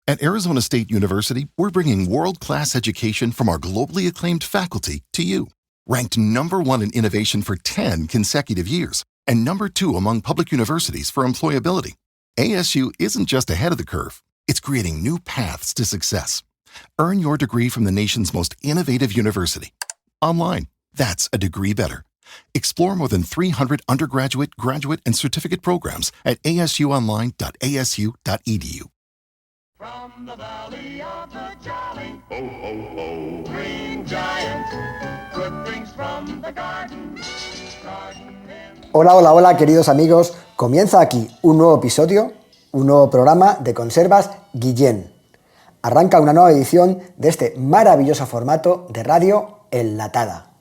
At Arizona State University, we're bringing world-class education from our globally acclaimed faculty to you. Ranked #1 in innovation for 10 consecutive years and #2 among public universities for employability, ASU isn't just ahead of the curve, it's creating new paths to success. Earn your degree from the nation's most innovative university. Online, that's a degree better. Explore more than 300 undergraduate, graduate, and certificate programs at asuonline.asu.edu. From the valley of the Jolly, ho, ho, ho, Green Giant, good things from the garden. Hola, hola, hola, queridos amigos. Comienza aquí un nuevo episodio, un nuevo programa de Conservas Guillén. Arranca una nueva edición de este maravilloso formato de radio enlatada.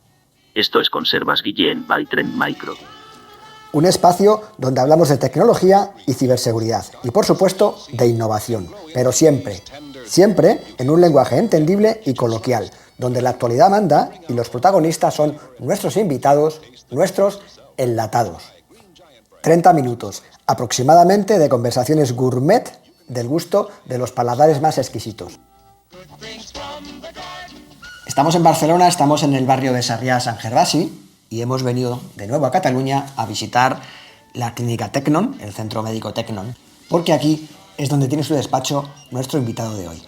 Esto es Conservas Guillén by Trend Micro. Un espacio donde hablamos de tecnología y ciberseguridad y, por supuesto, de innovación, pero siempre en un lenguaje entendible y coloquial, donde la actualidad manda y los protagonistas son nuestros invitados, nuestros enlatados. 30 minutos aproximadamente de conversaciones gourmet del gusto de los paladares más exquisitos. Estamos en Barcelona, estamos en el barrio de Sarrià-Sant Gervasi, y hemos venido de nuevo a Cataluña a visitar la clínica Tecnon, el centro médico Tecnon, porque aquí es donde tiene su despacho nuestro invitado de hoy.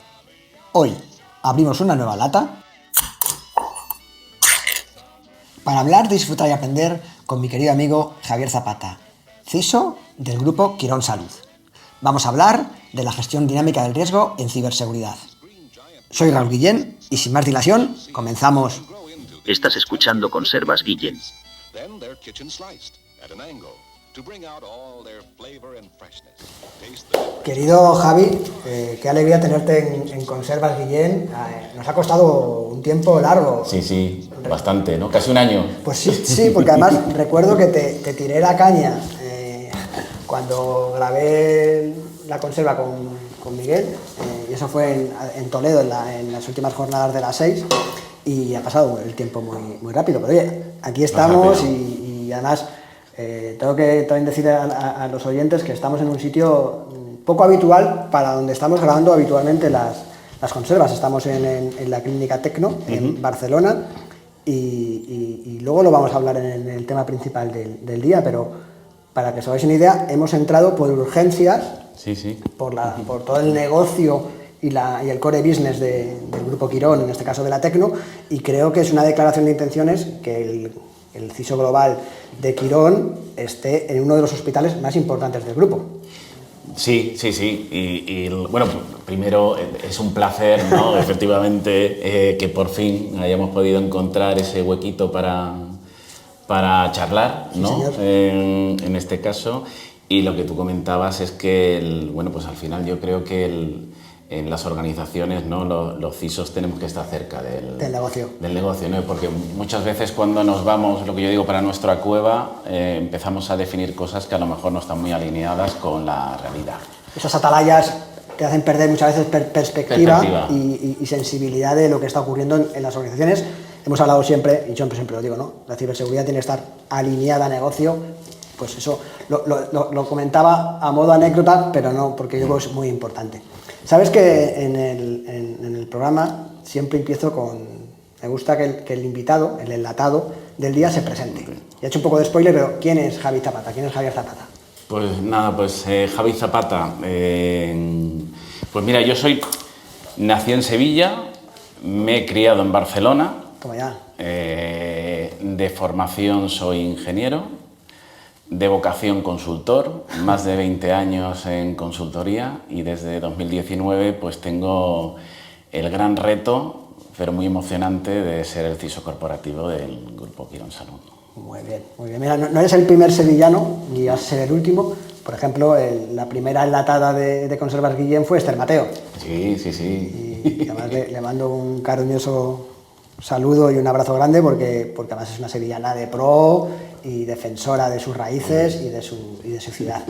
Hoy abrimos una nueva lata para hablar, disfrutar y aprender con mi querido amigo Javier Zapata, CISO del grupo Quirón Salud. Vamos a hablar de la gestión dinámica del riesgo en ciberseguridad. Soy Raúl Guillén y sin más dilación, comenzamos. Estás escuchando Conservas Guillén. Querido Javi, qué alegría tenerte en Conservas Guillén. Nos ha costado un tiempo largo. Sí, bastante, ¿no? Casi un año. Pues sí, porque además recuerdo que te tiré la caña cuando grabé la conserva con Miguel, y eso fue en Toledo, en las últimas jornadas de las 6. Y ha pasado el tiempo muy rápido, pero oye, aquí estamos y además tengo que también decir a los oyentes que estamos en un sitio poco habitual para donde estamos grabando habitualmente las conservas. Estamos en la clínica Tecno, en Barcelona, y luego lo vamos a hablar en el tema principal del día, pero para que os hagáis una idea, hemos entrado por urgencias, por todo el negocio y el core business del grupo Quirón, en este caso de la Tecno, y creo que es una declaración de intenciones que el CISO global de Quirón esté en uno de los hospitales más importantes del grupo. Sí. Y bueno, primero es un placer, ¿no? Efectivamente, que por fin hayamos podido encontrar ese huequito para charlar, ¿no? Sí, señor. En este caso. Y lo que tú comentabas es que, bueno, pues al final yo creo que en las organizaciones, ¿no? Los CISOs tenemos que estar cerca del negocio, ¿no? Porque muchas veces cuando nos vamos, lo que yo digo, para nuestra cueva, empezamos a definir cosas que a lo mejor no están muy alineadas con la realidad. Esas atalayas te hacen perder muchas veces perspectiva. Y sensibilidad de lo que está ocurriendo en las organizaciones. Hemos hablado siempre, y yo siempre lo digo, ¿no? La ciberseguridad tiene que estar alineada a negocio. Pues eso lo comentaba a modo anécdota, pero no, porque yo creo que es muy importante. Sabes que en el programa siempre empiezo me gusta que el invitado, el enlatado del día se presente. Ya he hecho un poco de spoiler, pero ¿quién es Javi Zapata? ¿Quién es Javier Zapata? Pues nada, Javi Zapata. Pues mira, yo nací en Sevilla, me he criado en Barcelona. Toma ya. De formación soy ingeniero. De vocación consultor, más de 20 años en consultoría, y desde 2019 pues tengo el gran reto, pero muy emocionante, de ser el CISO corporativo del grupo Quirón Salud. Muy bien. Mira, no eres el primer sevillano, ni vas a ser el último. Por ejemplo, la primera enlatada de Conservas Guillén fue Esther Mateo. Sí. Y además le mando un cariñoso saludo y un abrazo grande porque además es una sevillana de pro y defensora de sus raíces y de su ciudad.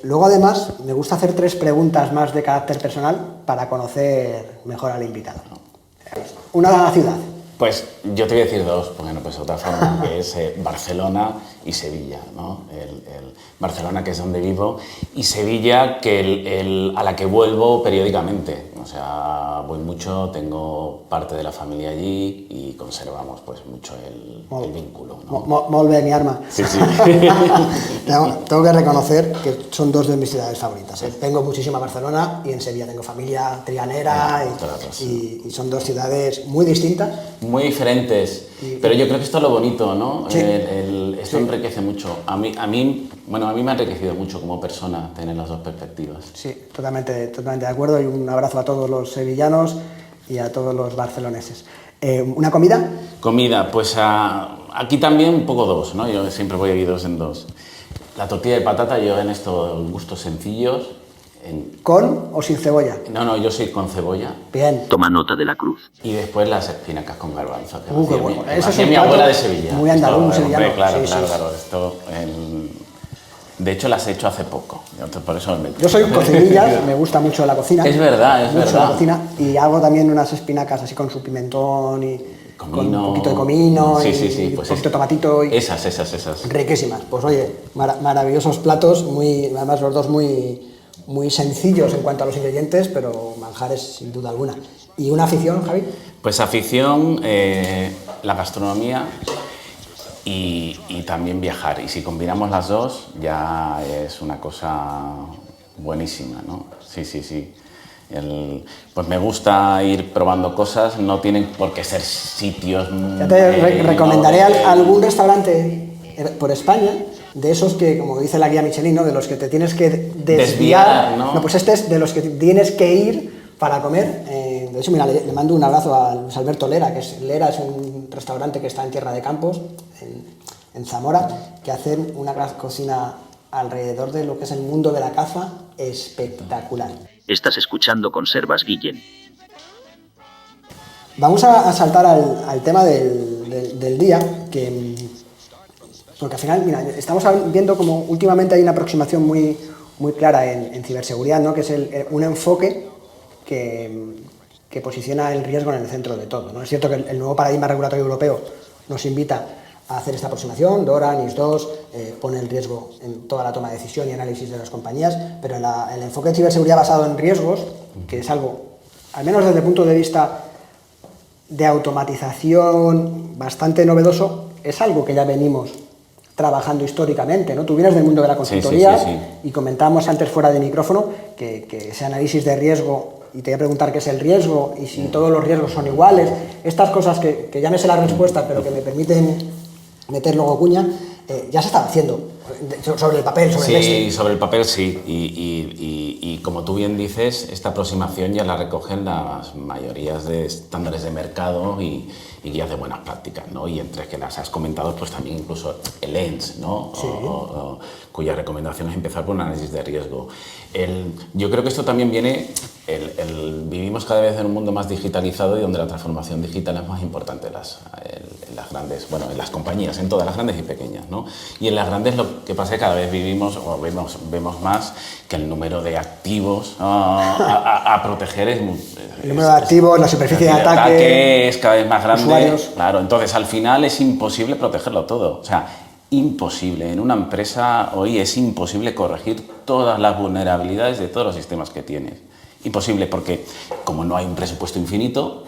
Luego, además, me gusta hacer 3 preguntas más de carácter personal para conocer mejor al invitado. Una de la ciudad. Pues yo te voy a decir dos, bueno, pues otra forma, que es Barcelona y Sevilla, ¿no? Barcelona, que es donde vivo, y Sevilla, a la que vuelvo periódicamente. O sea, voy mucho, tengo parte de la familia allí y conservamos pues mucho el vínculo, ¿no? Molt bé, mi arma. Sí, sí. Tengo que reconocer que son dos de mis ciudades favoritas. Vengo muchísimo a Barcelona y en Sevilla tengo familia trianera y son dos ciudades muy distintas. Muy diferentes, pero yo creo que esto es lo bonito, ¿no? Sí. Esto enriquece mucho. A mí me ha enriquecido mucho como persona tener las dos perspectivas. Sí, totalmente de acuerdo, y un abrazo a todos los sevillanos y a todos los barceloneses. ¿Una comida? Comida, pues aquí también un poco dos, ¿no? Yo siempre voy aquí 2 en 2. La tortilla de patata, yo en estos gustos sencillos. ¿Con o sin cebolla? No, yo soy con cebolla. Bien. Toma nota de la cruz. Y después las espinacas con garbanzo. Qué bueno. Eso es mi abuela de Sevilla. Muy andaluz, sevillano. Hombre, claro. Esto, de hecho, las he hecho hace poco. Por eso yo soy cocinilla, me gusta mucho la cocina. Es verdad. La cocina, y hago también unas espinacas así con su pimentón y con un poquito de comino sí, y pues un poquito de tomatito. Y esas. Riquísimas. Pues oye, maravillosos platos, además los dos muy sencillos en cuanto a los ingredientes, pero manjares sin duda alguna. ¿Y una afición, Javi? Pues afición, la gastronomía y también viajar. Y si combinamos las dos, ya es una cosa buenísima, ¿no? Sí. Pues me gusta ir probando cosas, no tienen por qué ser sitios... Ya te recomendaré algún restaurante por España, de esos que, como dice la guía Michelin, ¿no? De los que te tienes que desviar, ¿no? Pues este es de los que tienes que ir para comer. De hecho, mira, le mando un abrazo a Luis Alberto Lera, Lera es un restaurante que está en Tierra de Campos, en Zamora, que hacen una cocina alrededor de lo que es el mundo de la caza espectacular. Estás escuchando Conservas Guillén. Vamos a saltar al tema del día, porque al final, mira, estamos viendo como últimamente hay una aproximación muy clara en ciberseguridad, ¿no? Que es un enfoque que posiciona el riesgo en el centro de todo, ¿no? Es cierto que el nuevo paradigma regulatorio europeo nos invita a hacer esta aproximación, DORA, NIS2, pone el riesgo en toda la toma de decisión y análisis de las compañías, pero el enfoque de ciberseguridad basado en riesgos, que es algo, al menos desde el punto de vista de automatización, bastante novedoso, es algo que ya venimos trabajando históricamente, ¿no? Tú vienes del mundo de la consultoría sí. Y comentábamos antes fuera de micrófono que ese análisis de riesgo, y te voy a preguntar qué es el riesgo y si todos los riesgos son iguales, estas cosas que ya me sé la respuesta, pero que me permiten meter luego cuña, ya se están haciendo sobre el papel, sobre el Sí, sobre el papel sí, y como tú bien dices, esta aproximación ya la recogen las mayorías de estándares de mercado y guías de buenas prácticas, ¿no? Y entre que las has comentado, pues también incluso el ENS, ¿no? Sí. Cuya recomendación es empezar por un análisis de riesgo. Yo creo que esto también viene, vivimos cada vez en un mundo más digitalizado y donde la transformación digital es más importante en las grandes, bueno, en las compañías, en todas las grandes y pequeñas, ¿no? Y en las grandes lo que pasa es que cada vez vemos más que el número de activos a proteger es muy... El número de activos, la superficie de ataque es cada vez más grande. Usuarios. Claro, entonces al final es imposible protegerlo todo. O sea, imposible. En una empresa hoy es imposible corregir todas las vulnerabilidades de todos los sistemas que tienes. Imposible porque como no hay un presupuesto infinito,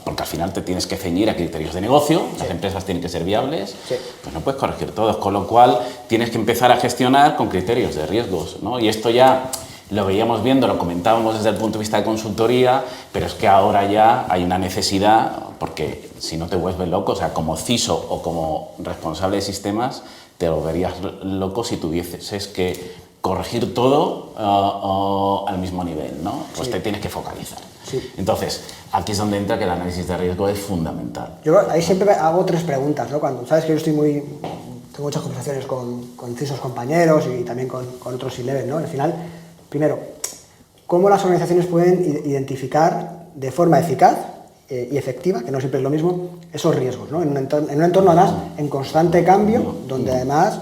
porque al final te tienes que ceñir a criterios de negocio, las empresas tienen que ser viables, pues no puedes corregir todos, con lo cual tienes que empezar a gestionar con criterios de riesgos, ¿no? Y esto ya lo veíamos viendo, lo comentábamos desde el punto de vista de consultoría, pero es que ahora ya hay una necesidad, porque si no te vuelves loco, o sea, como CISO o como responsable de sistemas, te volverías loco si tuvieses que corregir todo al mismo nivel, ¿no? Pues te tienes que focalizar. Sí. Entonces, aquí es donde entra que el análisis de riesgo es fundamental. Yo ahí siempre hago 3 preguntas, ¿no? Cuando sabes que yo tengo muchas conversaciones con CISOs compañeros y también con otros C-level, ¿no? Al final, primero, ¿cómo las organizaciones pueden identificar de forma eficaz y efectiva, que no siempre es lo mismo, esos riesgos, ¿no? En un entorno además en constante cambio, donde además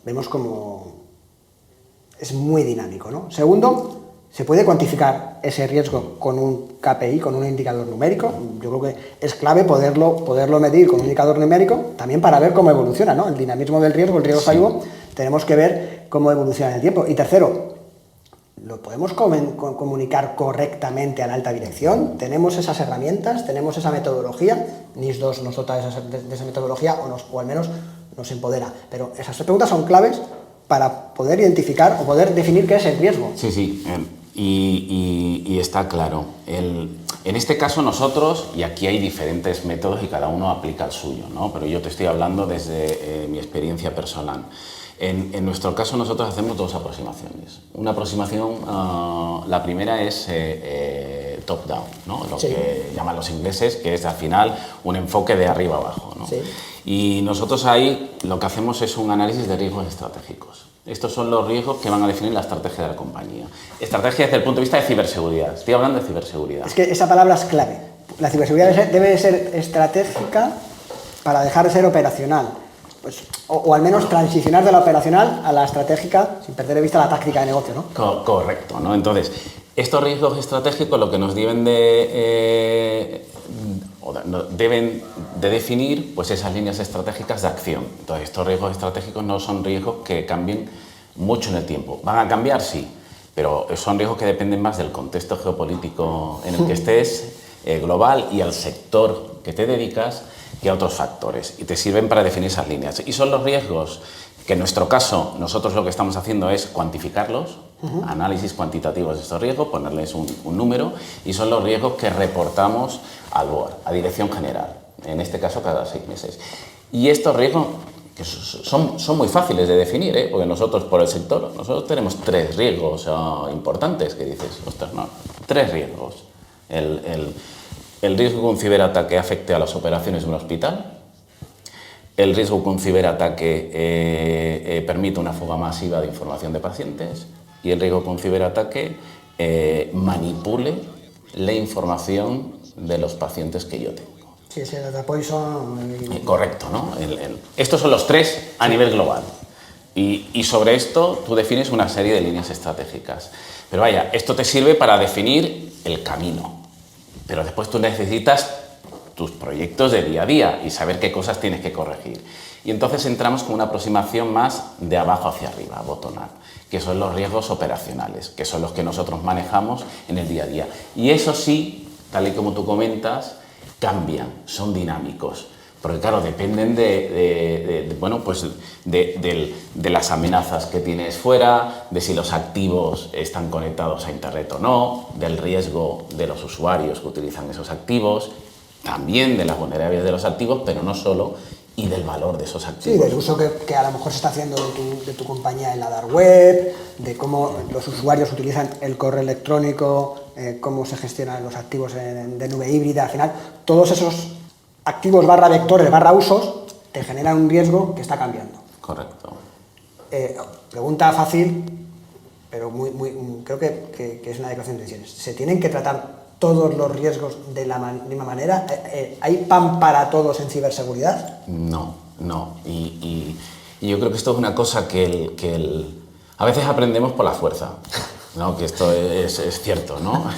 vemos como es muy dinámico, ¿no? Segundo, ¿Se puede cuantificar ese riesgo con un KPI, con un indicador numérico? Yo creo que es clave poderlo medir con un indicador numérico, también para ver cómo evoluciona, ¿no? El dinamismo del riesgo, el riesgo pasivo, tenemos que ver cómo evoluciona en el tiempo. Y tercero, ¿lo podemos comunicar correctamente a la alta dirección? ¿Tenemos esas herramientas? ¿Tenemos esa metodología? NIS 2 nos dota de esa metodología o al menos nos empodera. Pero esas tres preguntas son claves para poder identificar o poder definir qué es el riesgo. Sí. Y está claro. En este caso nosotros, y aquí hay diferentes métodos y cada uno aplica el suyo, ¿no? Pero yo te estoy hablando desde mi experiencia personal. En nuestro caso nosotros hacemos dos aproximaciones. Una aproximación, la primera es top-down, ¿no? Lo que llaman los ingleses, que es al final un enfoque de arriba abajo, ¿no? Sí. Y nosotros ahí lo que hacemos es un análisis de riesgos estratégicos. Estos son los riesgos que van a definir la estrategia de la compañía. Estrategia desde el punto de vista de ciberseguridad. Estoy hablando de ciberseguridad. Es que esa palabra es clave. La ciberseguridad debe ser estratégica para dejar de ser operacional. Pues, o al menos transicionar de la operacional a la estratégica sin perder de vista la táctica de negocio, ¿no? Correcto, ¿no? Entonces, estos riesgos estratégicos lo que nos deben de definir pues esas líneas estratégicas de acción. Entonces, estos riesgos estratégicos no son riesgos que cambien mucho en el tiempo. ¿Van a cambiar? Sí, pero son riesgos que dependen más del contexto geopolítico en el que estés, global, y al sector que te dedicas, que a otros factores, y te sirven para definir esas líneas. Y son los riesgos que en nuestro caso nosotros lo que estamos haciendo es cuantificarlos, análisis cuantitativos de estos riesgos, ponerles un número, y son los riesgos que reportamos al board, a dirección general, en este caso cada 6 meses. Y estos riesgos que son muy fáciles de definir, ¿eh? Porque nosotros por el sector, nosotros tenemos 3 riesgos importantes que dices, ostras, no, 3 riesgos. El riesgo de un ciberataque afecte a las operaciones de un hospital, el riesgo que un ciberataque permita una fuga masiva de información de pacientes, y el riesgo que un ciberataque manipule la información de los pacientes que yo tengo. Sí, ese data poison. Correcto, ¿no? Estos son los 3 a nivel global. Y sobre esto tú defines una serie de líneas estratégicas. Pero vaya, esto te sirve para definir el camino. Pero después tú necesitas tus proyectos de día a día y saber qué cosas tienes que corregir. Y entonces entramos con una aproximación más de abajo hacia arriba, bottom-up, que son los riesgos operacionales, que son los que nosotros manejamos en el día a día. Y eso sí, tal y como tú comentas, cambian, son dinámicos. Porque claro, dependen de las amenazas que tienes fuera, de si los activos están conectados a internet o no, del riesgo de los usuarios que utilizan esos activos, también de las vulnerabilidades de los activos, pero no solo, y del valor de esos activos. Sí, del uso que a lo mejor se está haciendo de tu compañía en la dark web, de cómo los usuarios utilizan el correo electrónico, cómo se gestionan los activos de nube híbrida. Al final, todos esos activos barra vectores barra usos te generan un riesgo que está cambiando. Correcto. Pregunta fácil, pero creo que es una declaración de intenciones. ¿Se tienen que tratar todos los riesgos de la misma manera? ¿Hay pan para todos en ciberseguridad? No. Y yo creo que esto es una cosa que a veces aprendemos por la fuerza, ¿no? Que esto es cierto, ¿no?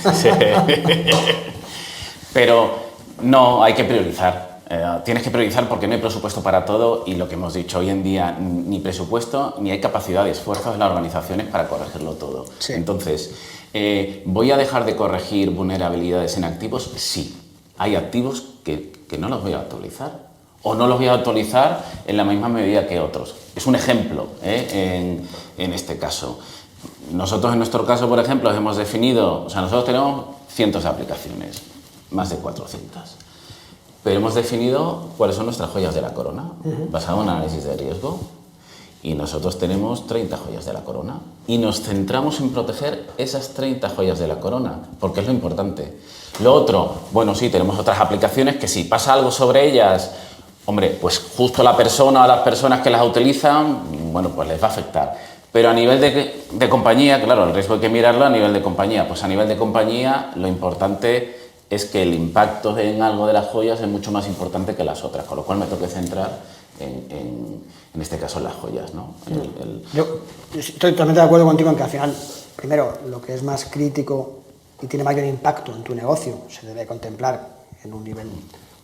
Pero no, hay que priorizar. Tienes que priorizar porque no hay presupuesto para todo, y lo que hemos dicho hoy en día, ni presupuesto ni hay capacidad de esfuerzos de las organizaciones para corregirlo todo. Sí. Entonces, ¿voy a dejar de corregir vulnerabilidades en activos? Sí. Hay activos que no los voy a actualizar, o no los voy a actualizar en la misma medida que otros. Es un ejemplo, en este caso. Nosotros en nuestro caso, por ejemplo, hemos definido, nosotros tenemos cientos de aplicaciones, más de 400. Pero hemos definido cuáles son nuestras joyas de la corona, basado en análisis de riesgo. Y nosotros tenemos 30 joyas de la corona. Y nos centramos en proteger esas 30 joyas de la corona, porque es lo importante. Lo otro, bueno, sí, tenemos otras aplicaciones que si pasa algo sobre ellas, hombre, pues justo la persona o las personas que las utilizan, bueno, pues les va a afectar. Pero a nivel de compañía, claro, el riesgo hay que mirarlo a nivel de compañía. Pues a nivel de compañía, lo importante es que el impacto en algo de las joyas es mucho más importante que las otras, con lo cual me tengo que centrar en este caso en las joyas, ¿no? Yo estoy totalmente de acuerdo contigo en que al final primero, lo que es más crítico y tiene mayor impacto en tu negocio se debe contemplar en un nivel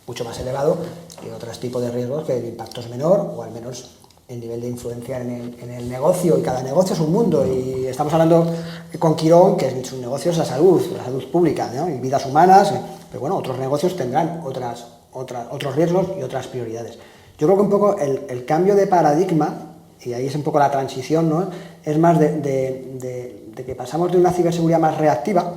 mucho más elevado, y otros tipos de riesgos que el impacto es menor, o al menos el nivel de influencia en el negocio, y cada negocio es un mundo, y estamos hablando con Quirón, que su negocio es la salud pública, ¿no? Y vidas humanas, pero bueno, otros negocios tendrán otros riesgos y otras prioridades. Yo creo que un poco el cambio de paradigma, y ahí es un poco la transición, ¿no? Es más de que pasamos de una ciberseguridad más reactiva,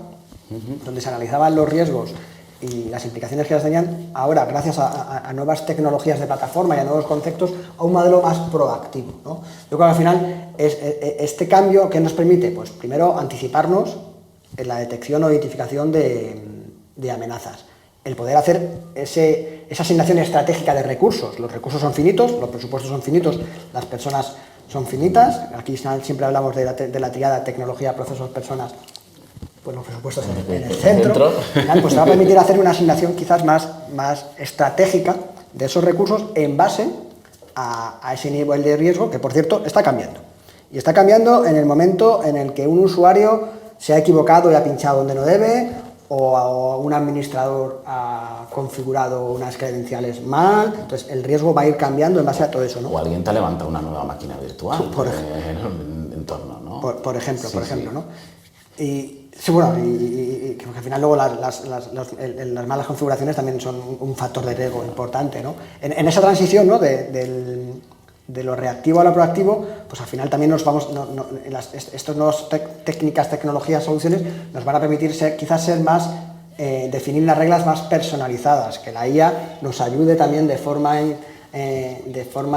donde se analizaban los riesgos y las implicaciones que las tenían, ahora, gracias a nuevas tecnologías de plataforma y a nuevos conceptos, a un modelo más proactivo, ¿no? Yo creo que al final este cambio que nos permite, pues primero, anticiparnos en la detección o identificación de amenazas, el poder hacer esa asignación estratégica de recursos. Los recursos son finitos, los presupuestos son finitos, las personas son finitas. Aquí siempre hablamos de la tríada tecnología, procesos, personas. Pues los presupuestos en el centro, pues te va a permitir hacer una asignación quizás más estratégica de esos recursos en base a ese nivel de riesgo, que por cierto está cambiando. Y está cambiando en el momento en el que un usuario se ha equivocado y ha pinchado donde no debe, o un administrador ha configurado unas credenciales mal. Entonces el riesgo va a ir cambiando en base a todo eso, ¿no? O alguien te levanta una nueva máquina virtual en un entorno, ¿no? Por ejemplo, ¿no? Y sí, bueno, y que al final luego las malas configuraciones también son un factor de riesgo importante, ¿no? En esa transición, ¿no? de lo reactivo a lo proactivo, pues al final también nos vamos, estas nuevas técnicas, tecnologías, soluciones nos van a permitir quizás ser más, definir las reglas más personalizadas, que la IA nos ayude también de forma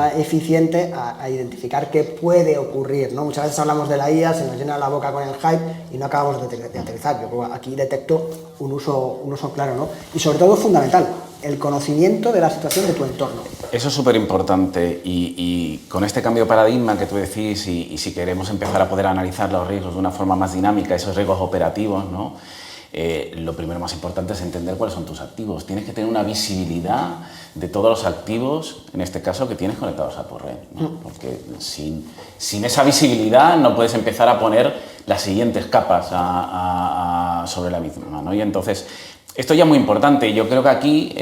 eficiente a identificar qué puede ocurrir, ¿no? Muchas veces hablamos de la IA, se nos llena la boca con el hype y no acabamos de aterrizar. Yo creo que aquí detecto un uso claro, ¿no? Y sobre todo fundamental, el conocimiento de la situación de tu entorno. Eso es súper importante, y con este cambio de paradigma que tú decís, y si queremos empezar a poder analizar los riesgos de una forma más dinámica, esos riesgos operativos, ¿no? Lo primero más importante es entender cuáles son tus activos. Tienes que tener una visibilidad de todos los activos, en este caso, que tienes conectados a tu red, ¿no? Porque sin esa visibilidad no puedes empezar a poner las siguientes capas sobre la misma, ¿no? Y entonces, esto ya es muy importante, y yo creo que aquí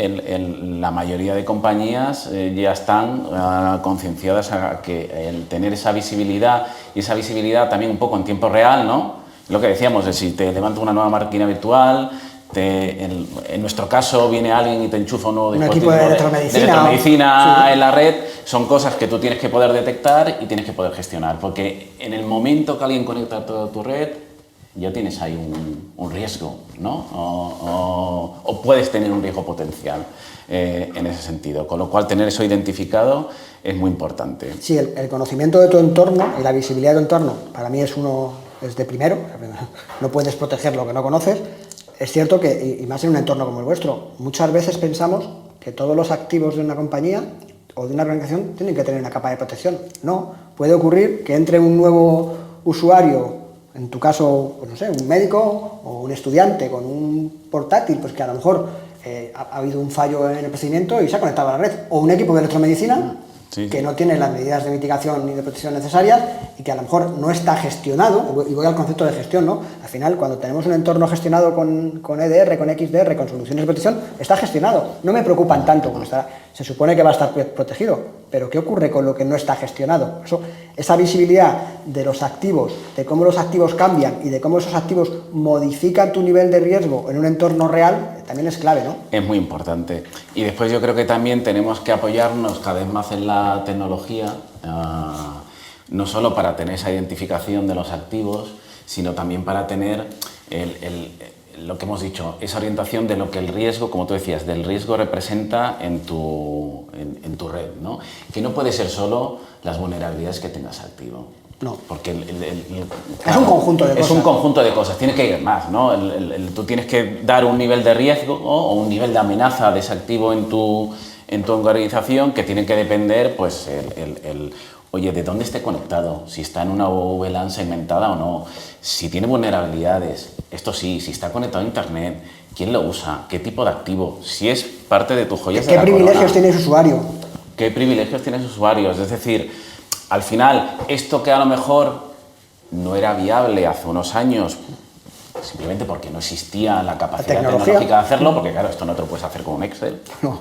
la mayoría de compañías ya están concienciadas a que el tener esa visibilidad, y esa visibilidad también un poco en tiempo real, ¿no? Lo que decíamos, es si te levanta una nueva máquina virtual, en nuestro caso viene alguien y te enchufa un nuevo dispositivo de electromedicina sí. en la red, son cosas que tú tienes que poder detectar y tienes que poder gestionar, porque en el momento que alguien conecta a toda tu red, ya tienes ahí un riesgo, ¿no? O puedes tener un riesgo potencial en ese sentido, con lo cual tener eso identificado es muy importante. Sí, el conocimiento de tu entorno y la visibilidad de tu entorno, para mí es de primero. No puedes proteger lo que no conoces. Es cierto que, y más en un entorno como el vuestro, muchas veces pensamos que todos los activos de una compañía o de una organización tienen que tener una capa de protección. No, puede ocurrir que entre un nuevo usuario, en tu caso, pues no sé, un médico o un estudiante con un portátil, pues que a lo mejor ha habido un fallo en el procedimiento y se ha conectado a la red, o un equipo de electromedicina que no tiene las medidas de mitigación ni de protección necesarias y que a lo mejor no está gestionado, y voy al concepto de gestión, ¿no? Al final, cuando tenemos un entorno gestionado con EDR, con XDR, con soluciones de protección, está gestionado. No me preocupan tanto, porque se supone que va a estar protegido, pero ¿qué ocurre con lo que no está gestionado? Esa visibilidad de los activos, de cómo los activos cambian y de cómo esos activos modifican tu nivel de riesgo en un entorno real, también es clave, ¿no? Es muy importante. Y después yo creo que también tenemos que apoyarnos cada vez más en la tecnología, no solo para tener esa identificación de los activos, sino también para tener lo que hemos dicho, esa orientación de lo que el riesgo, como tú decías, del riesgo representa en tu red, ¿no? Que no puede ser solo las vulnerabilidades que tengas activo. No. Porque es un conjunto de cosas. Es un conjunto de cosas, tiene que ir más, ¿no? Tú tienes que dar un nivel de riesgo, ¿no? O un nivel de amenaza de ese activo en tu organización, que tiene que depender, pues, oye, ¿de dónde esté conectado? Si está en una VLAN segmentada o no, si tiene vulnerabilidades, esto sí, si está conectado a Internet, ¿quién lo usa? ¿Qué tipo de activo? Si es parte de tus joyas de la corona. ¿Qué privilegios tiene ese usuario? ¿Qué privilegios tiene ese usuario? Es decir, al final, esto que a lo mejor no era viable hace unos años, simplemente porque no existía la capacidad tecnológica de hacerlo, porque claro, esto no te lo puedes hacer con un Excel. No.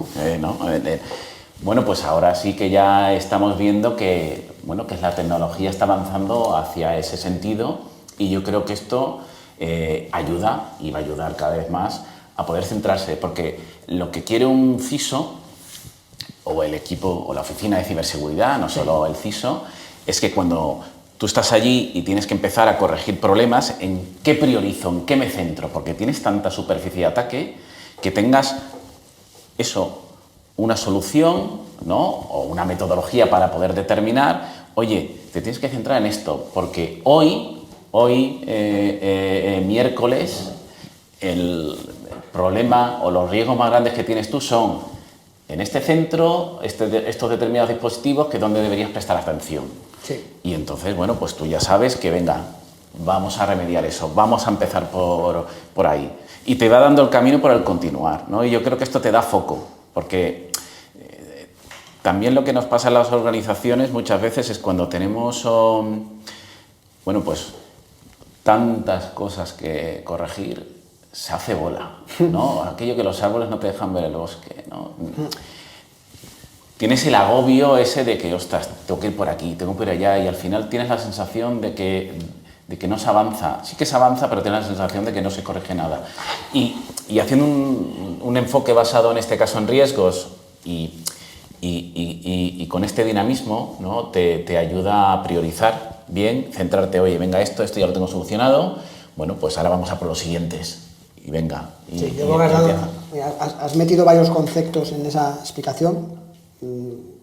Bueno, pues ahora sí que ya estamos viendo que, bueno, que la tecnología está avanzando hacia ese sentido, y yo creo que esto ayuda, y va a ayudar cada vez más, a poder centrarse, porque lo que quiere un CISO, o el equipo, o la oficina de ciberseguridad, no solo el CISO, es que cuando tú estás allí y tienes que empezar a corregir problemas, ¿en qué priorizo? ¿En qué me centro? Porque tienes tanta superficie de ataque que tengas eso, una solución, ¿no? O una metodología para poder determinar, oye, te tienes que centrar en esto, porque hoy miércoles, el problema o los riesgos más grandes que tienes tú son en este centro, estos determinados dispositivos, que es donde deberías prestar atención. Sí. Y entonces, bueno, pues tú ya sabes que, venga, vamos a remediar eso, vamos a empezar por ahí. Y te va dando el camino por el continuar, ¿no? Y yo creo que esto te da foco, porque también lo que nos pasa en las organizaciones muchas veces es cuando tenemos, bueno, pues tantas cosas que corregir, se hace bola, ¿no? Aquello que los árboles no te dejan ver el bosque, ¿no? Tienes el agobio ese de que, ostras, tengo que ir por aquí, tengo que ir allá, y al final tienes la sensación de que no se avanza. Sí que se avanza, pero tienes la sensación de que no se corrige nada. Y haciendo un enfoque basado en este caso en riesgos y con este dinamismo, ¿no? te ayuda a priorizar bien, centrarte, oye, venga, esto ya lo tengo solucionado, bueno, pues ahora vamos a por los siguientes. Y venga. Sí, yo creo que has metido varios conceptos en esa explicación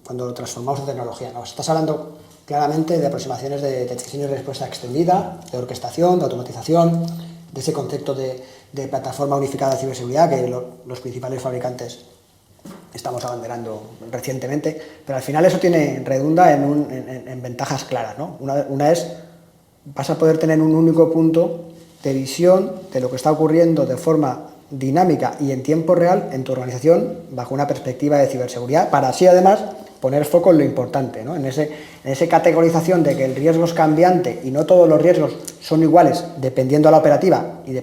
cuando lo transformamos en tecnología, ¿no? Estás hablando claramente de aproximaciones de detección y respuesta extendida, de orquestación, de automatización, de ese concepto de plataforma unificada de ciberseguridad que los principales fabricantes estamos abanderando recientemente, pero al final eso redunda en ventajas claras, ¿no? Una es, vas a poder tener un único punto de visión de lo que está ocurriendo de forma dinámica y en tiempo real en tu organización bajo una perspectiva de ciberseguridad, para así además poner foco en lo importante, ¿no? En esa categorización de que el riesgo es cambiante y no todos los riesgos son iguales dependiendo de la operativa y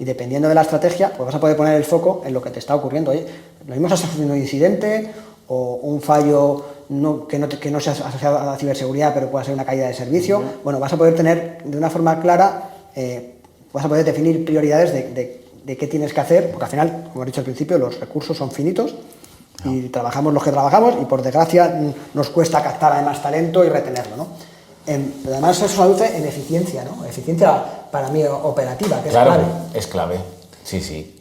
dependiendo de la estrategia, pues vas a poder poner el foco en lo que te está ocurriendo. Oye, lo mismo estás haciendo un incidente o un fallo que no sea asociado a la ciberseguridad, pero pueda ser una caída de servicio. Bueno, vas a poder tener de una forma clara, vas a poder definir prioridades de qué tienes que hacer, porque al final, como he dicho al principio, los recursos son finitos y trabajamos los que trabajamos y por desgracia nos cuesta captar además talento y retenerlo, ¿no? Pero además eso se traduce en eficiencia, ¿no? Eficiencia para mí operativa, que claro, es clave. Es clave, sí.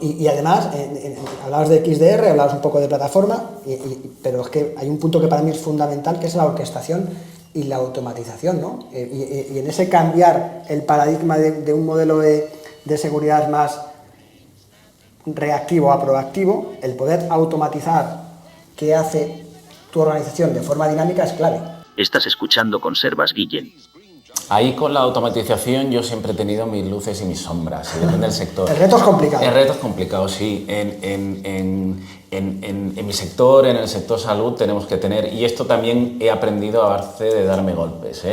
Y además, hablabas de XDR, hablabas un poco de plataforma, pero es que hay un punto que para mí es fundamental, que es la orquestación y la automatización, ¿no? Y en ese cambiar el paradigma de un modelo de seguridad más reactivo a proactivo, el poder automatizar qué hace tu organización de forma dinámica es clave. Estás escuchando Conservas Guillén. Ahí con la automatización yo siempre he tenido mis luces y mis sombras, y depende del sector. El reto es complicado. El reto es complicado, sí. En mi sector, en el sector salud, tenemos que tener, y esto también he aprendido a base de darme golpes,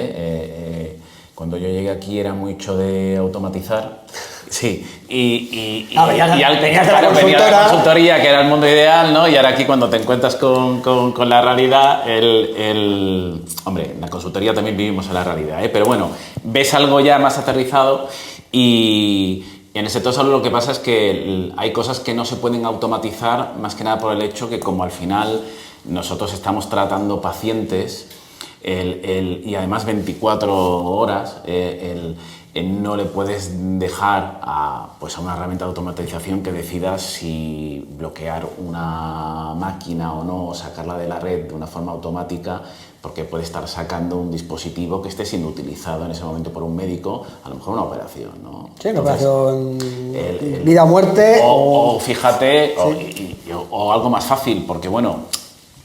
cuando yo llegué aquí era mucho de automatizar. Sí, venía de la consultoría, que era el mundo ideal, ¿no? Y ahora aquí cuando te encuentras con la realidad, hombre, en la consultoría también vivimos en la realidad, pero bueno, ves algo ya más aterrizado y en el sector salud lo que pasa es que hay cosas que no se pueden automatizar, más que nada por el hecho que como al final nosotros estamos tratando pacientes y además 24 horas, no le puedes dejar a una herramienta de automatización que decida si bloquear una máquina o no, o sacarla de la red de una forma automática, porque puede estar sacando un dispositivo que esté siendo utilizado en ese momento por un médico, a lo mejor una operación, ¿no? Sí, una operación vida o muerte. O fíjate, sí. o algo más fácil, porque bueno,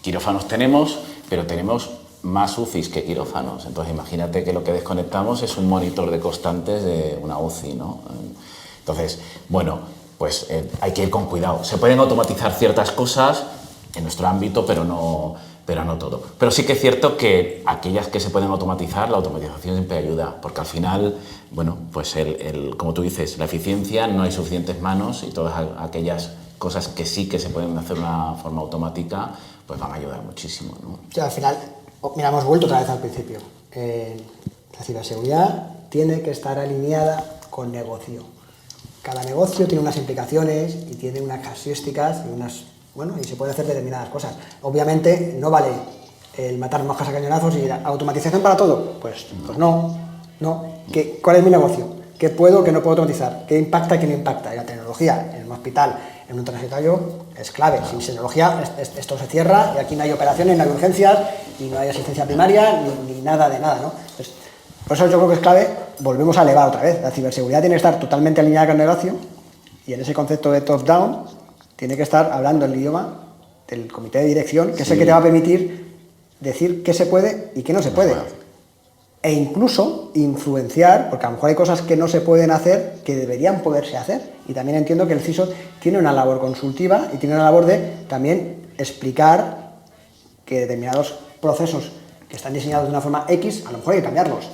quirófanos tenemos, pero tenemos más UCIs que quirófanos. Entonces imagínate que lo que desconectamos es un monitor de constantes de una UCI, ¿no? Entonces, bueno, pues hay que ir con cuidado. Se pueden automatizar ciertas cosas en nuestro ámbito, pero no pero no todo. Pero sí que es cierto que aquellas que se pueden automatizar, la automatización siempre ayuda, porque al final, bueno, pues como tú dices, la eficiencia, no hay suficientes manos y todas aquellas cosas que sí que se pueden hacer de una forma automática, pues van a ayudar muchísimo, ¿no? O sea, al final, mira, hemos vuelto otra vez al principio. La ciberseguridad tiene que estar alineada con negocio. Cada negocio tiene unas implicaciones y tiene unas casuísticas y se puede hacer determinadas cosas. Obviamente no vale el matar moscas a cañonazos y decir, ¿automatización para todo? Pues no. ¿Cuál es mi negocio? ¿Qué puedo, qué no puedo automatizar? ¿Qué impacta, qué no impacta? Y la tecnología en un hospital, en un transitorio, es clave. Sin tecnología esto se cierra y aquí no hay operaciones, no hay urgencias y no hay asistencia primaria ni nada de nada, ¿no? Entonces, por eso yo creo que es clave, volvemos a elevar otra vez. La ciberseguridad tiene que estar totalmente alineada con el negocio y en ese concepto de top-down tiene que estar hablando el idioma del comité de dirección, que es el que te va a permitir decir qué se puede y qué no se puede. E incluso influenciar, porque a lo mejor hay cosas que no se pueden hacer que deberían poderse hacer. Y también entiendo que el CISO tiene una labor consultiva y tiene una labor de también explicar que determinados procesos que están diseñados de una forma X, a lo mejor hay que cambiarlos.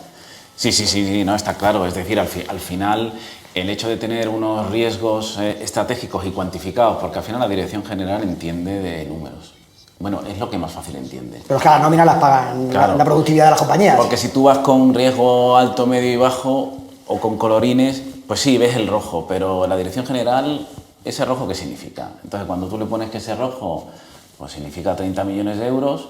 Sí, no, está claro. Es decir, al final, el hecho de tener unos riesgos estratégicos y cuantificados, porque al final la Dirección General entiende de números. Bueno, es lo que más fácil entiende. Pero es que las nóminas las pagan claro, la productividad de las compañías. Porque si tú vas con riesgo alto, medio y bajo, o con colorines, pues sí, ves el rojo, pero la Dirección General, ¿ese rojo qué significa? Entonces, cuando tú le pones que ese rojo pues significa 30 millones de euros,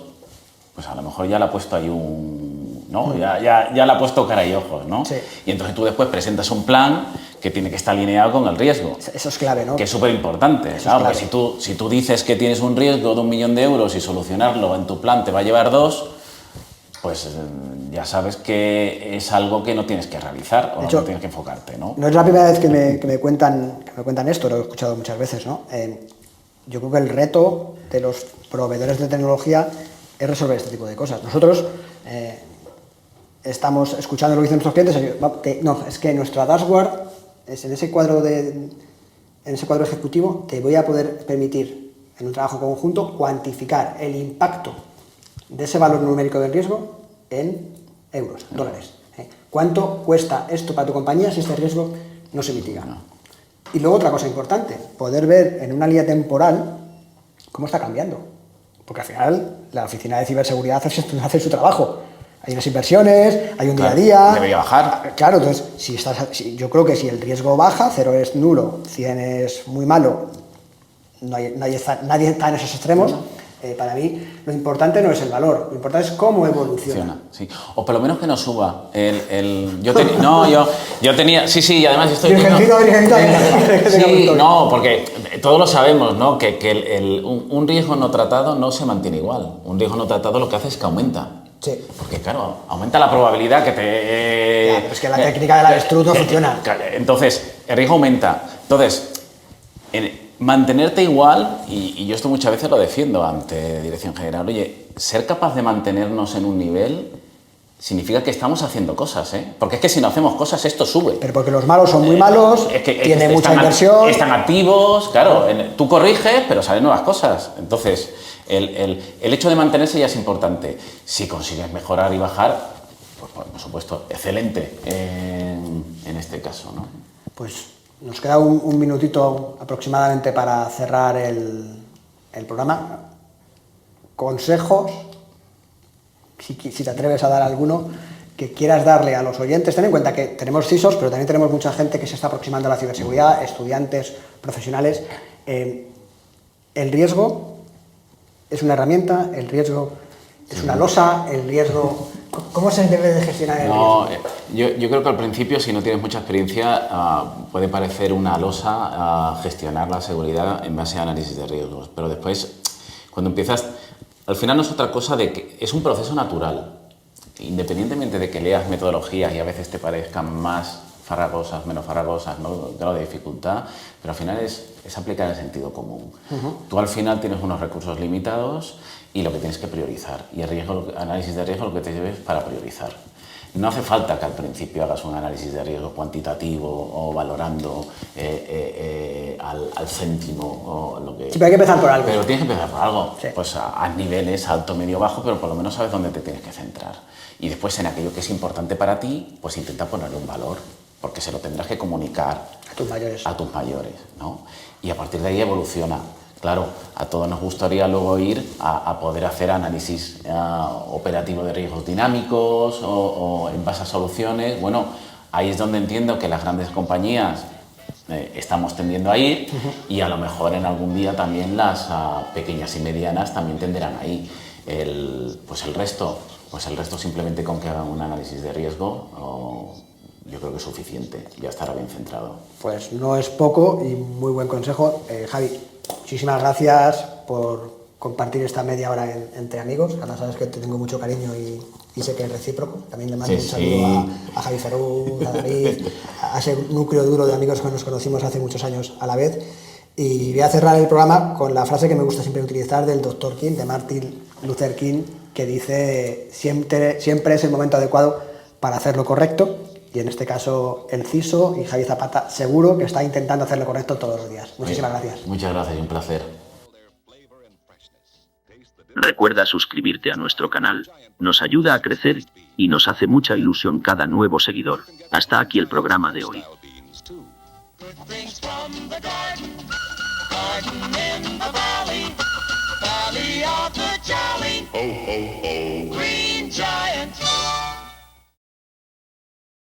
pues a lo mejor ya le ha puesto ahí ¿no? Ya le ha puesto cara y ojos, ¿no? Sí. Y entonces tú después presentas un plan que tiene que estar alineado con el riesgo. Eso es clave, ¿no? Que es súper importante. Claro, porque si tú dices que tienes un riesgo de 1 millón de euros y solucionarlo en tu plan te va a llevar 2, pues ya sabes que es algo que no tienes que realizar o no tienes que enfocarte, ¿no? No es la primera vez que me cuentan esto, lo he escuchado muchas veces, ¿no? Yo creo que el reto de los proveedores de tecnología es resolver este tipo de cosas. Nosotros estamos escuchando lo que dicen nuestros clientes. No, es que nuestra dashboard es en ese cuadro ejecutivo te voy a poder permitir en un trabajo conjunto cuantificar el impacto de ese valor numérico del riesgo en euros, dólares. ¿Cuánto cuesta esto para tu compañía si este riesgo no se mitiga? Y luego otra cosa importante, poder ver en una línea temporal cómo está cambiando. Porque al final la oficina de ciberseguridad hace su trabajo. Hay unas inversiones, hay un día a día. Debería bajar. Claro, entonces, yo creo que si el riesgo baja, 0 es nulo, 100 es muy malo, nadie está en esos extremos. Para mí, lo importante no es el valor, lo importante es cómo evoluciona. Sí. O por lo menos que no suba. Yo tenía. Sí, y además estoy. Sí, no, porque todos lo sabemos, ¿no? Que un riesgo no tratado no se mantiene igual. Un riesgo no tratado lo que hace es que aumenta. Sí. Porque, claro, aumenta la probabilidad que te... Claro, es que la técnica del avestruz no funciona. Entonces, el riesgo aumenta. Entonces, mantenerte igual, y yo esto muchas veces lo defiendo ante Dirección General, oye, ser capaz de mantenernos en un nivel significa que estamos haciendo cosas, ¿eh? Porque es que si no hacemos cosas, esto sube. Pero porque los malos son muy malos, tienen mucha inversión... Están activos, claro, tú corriges, pero salen nuevas cosas. Entonces... El hecho de mantenerse ya es importante. Si consigues mejorar y bajar, pues por supuesto, excelente en este caso, ¿no? Pues nos queda un minutito aproximadamente para cerrar el programa. Consejos, si te atreves a dar alguno, que quieras darle a los oyentes. Ten en cuenta que tenemos CISOs, pero también tenemos mucha gente que se está aproximando a la ciberseguridad, estudiantes, profesionales. El riesgo... es una herramienta, el riesgo es una losa, el riesgo... ¿Cómo se debe de gestionar el riesgo? Yo creo que al principio, si no tienes mucha experiencia, puede parecer una losa gestionar la seguridad en base a análisis de riesgos. Pero después, cuando empiezas... Al final no es otra cosa de que es un proceso natural. Independientemente de que leas metodologías y a veces te parezcan más farragosas, menos farragosas, ¿no? Grado de dificultad, pero al final es aplicar el sentido común. Tú al final tienes unos recursos limitados y lo que tienes que priorizar. Y el análisis de riesgo lo que te lleve es para priorizar. No hace falta que al principio hagas un análisis de riesgo cuantitativo o valorando al céntimo o lo que... Sí, pero hay que empezar por algo. Pero tienes que empezar por algo. Sí. Pues a niveles alto, medio, bajo, pero por lo menos sabes dónde te tienes que centrar. Y después en aquello que es importante para ti, pues intenta ponerle un valor, porque se lo tendrás que comunicar a tus mayores, ¿no? Y a partir de ahí evoluciona. Claro, a todos nos gustaría luego ir a poder hacer análisis operativo de riesgos dinámicos o en base a soluciones. Bueno, ahí es donde entiendo que las grandes compañías estamos tendiendo a ir y a lo mejor en algún día también las pequeñas y medianas también tenderán a ir. El resto simplemente con que hagan un análisis de riesgo yo creo que es suficiente, ya estará bien centrado. Pues no es poco y muy buen consejo. Javi, muchísimas gracias por compartir esta media hora entre amigos. Ahora sabes que te tengo mucho cariño y sé que es recíproco. También le mando un saludo a Javi Ferruz, a David, a ese núcleo duro de amigos que nos conocimos hace muchos años a la vez. Y voy a cerrar el programa con la frase que me gusta siempre utilizar del Dr. King, de Martin Luther King, que dice: siempre es el momento adecuado para hacer lo correcto. Y en este caso el CISO y Javi Zapata seguro que está intentando hacer lo correcto todos los días. Muchísimas gracias. Muchas gracias, un placer. Recuerda suscribirte a nuestro canal, nos ayuda a crecer y nos hace mucha ilusión cada nuevo seguidor. Hasta aquí el programa de hoy. Ho, ho, ho.